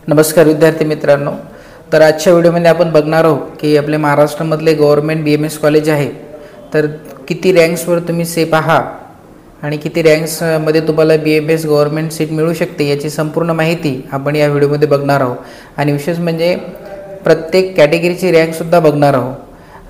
नमस्कार विद्यार्थी मित्रांनो। तर आजच्या व्हिडिओमध्ये आपण बघणार आहोत की आपले महाराष्ट्रामधले गव्हर्नमेंट BMS कॉलेज आहे तर किती रँक्सवर तुम्ही सेफ आहात आणि किती रँक्समध्ये तुम्हाला BMS गव्हर्नमेंट सीट मिळू शकते याची संपूर्ण माहिती आपण या व्हिडिओमध्ये बघणार आहोत। आणि विशेष म्हणजे प्रत्येक कॅटेगरीची रँकसुद्धा बघणार आहोत।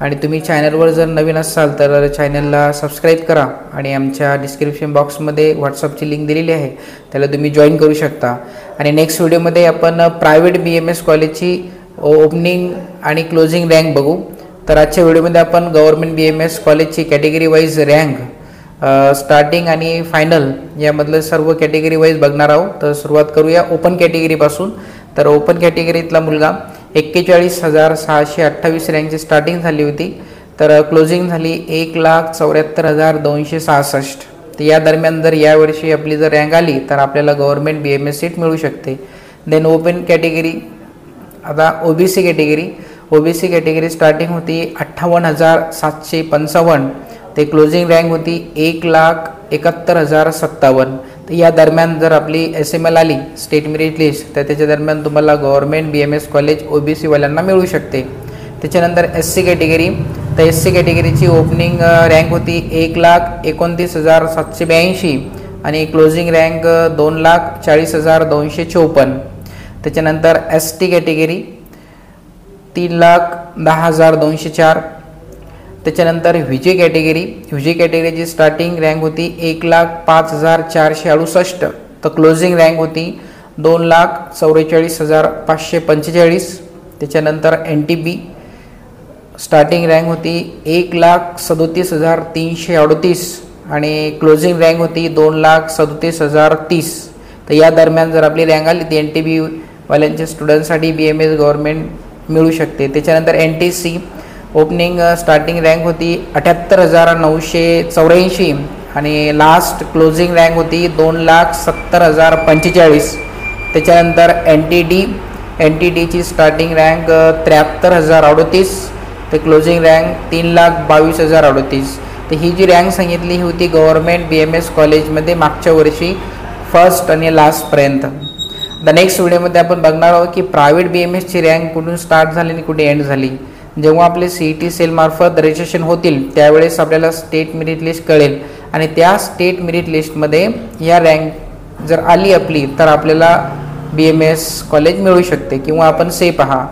आणि तुम्ही चॅनलवर जर नवीन असाल तर चॅनलला सबस्क्राईब करा आणि आमच्या डिस्क्रिप्शन बॉक्समध्ये व्हॉट्सअपची लिंक दिलेली आहे, त्याला तुम्ही जॉईन करू शकता। आणि नेक्स्ट व्हिडिओमध्ये आपण प्रायव्हेट BMS कॉलेजची ओपनिंग आणि क्लोजिंग रँक बघू। तर आजच्या व्हिडिओमध्ये आपण गव्हर्नमेंट BMS कॉलेजची कॅटेगरी वाईज रँक स्टार्टिंग आणि फायनल यामधलं सर्व कॅटेगरी वाईज बघणार आहोत। तर सुरुवात करूया ओपन कॅटेगरीपासून। तर ओपन कॅटेगरीतला मुलगा 41,628 रँकची स्टार्टिंग झाली होती, तर क्लोजिंग झाली 1,74,266। तर या दरम्यान जर यावर्षी आपली जर रँक आली तर आपल्याला गव्हर्नमेंट BMS सीट मिळू शकते। देन ओपन कॅटेगरी, आता ओबीसी कॅटेगरी स्टार्टिंग होती 58,755 ते क्लोजिंग रँक होती 1,71,057। तर या दरम्यान जर आपली SML आली स्टेट मेरिट लिस्ट तर त्याच्या दरम्यान तुम्हाला गव्हर्नमेंट BMS कॉलेज OBC वाल्यांना मिळू शकते। त्याच्यानंतर SC कॅटेगरी, तर SC कॅटेगरीची ओपनिंग रँक होती 1,29,782 आणि क्लोजिंग रँक 2,40,254। त्याच्यानंतर ST कॅटेगरी 3,10,204। त्याच्यानंतर VJ कॅटेगरीची स्टार्टिंग रँक होती 1,05,468 तर क्लोजिंग रँक होती 2,44,545। त्याच्यानंतर NTB स्टार्टिंग रँक होती 1,37,338 आणि क्लोजिंग रँक होती 2,37,030। तर या दरम्यान जर आपली रँक आली ती NTB वाल्यांच्या स्टुडंटसाठी BMS गव्हर्नमेंट मिळू शकते। त्याच्यानंतर NTC ओपनिंग स्टार्टिंग रँक होती 78,984 आणि लास्ट क्लोजिंग रँक होती 2,70,045। त्याच्यानंतर NTDची स्टार्टिंग रँक 73,038 ते क्लोजिंग रँक 3,22,038। तर ही जी रँक सांगितली ही होती गव्हर्नमेंट BMS कॉलेजमध्ये मागच्या वर्षी फर्स्ट आणि लास्टपर्यंत। द नेक्स्ट व्हिडिओमध्ये आपण बघणार आहोत की प्रायव्हेट BMSची रँक कुठून स्टार्ट झाली आणि कुठे एंड झाली। जेव्हा आपले CET सेल मार्फत रजिस्ट्रेशन होतील त्यावेळेस आपल्याला स्टेट मेरिट लिस्ट कळेल आणि त्या स्टेट मेरिट लिस्टमध्ये या रँक जर आली आपली तर आपल्याला BMS कॉलेज मिळू शकते किंवा आपण सेफ आहात।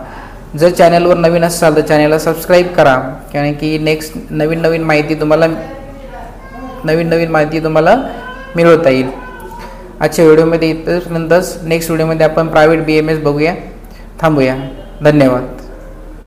जर चॅनलवर नवीन असाल तर चॅनलला सबस्क्राईब करा, कारण की नेक्स्ट नवीन माहिती तुम्हाला मिळवता येईल। आजच्या व्हिडिओमध्ये इथपर्यंतच। नेक्स्ट व्हिडिओमध्ये आपण प्रायव्हेट BMS बघूया। थांबूया। धन्यवाद।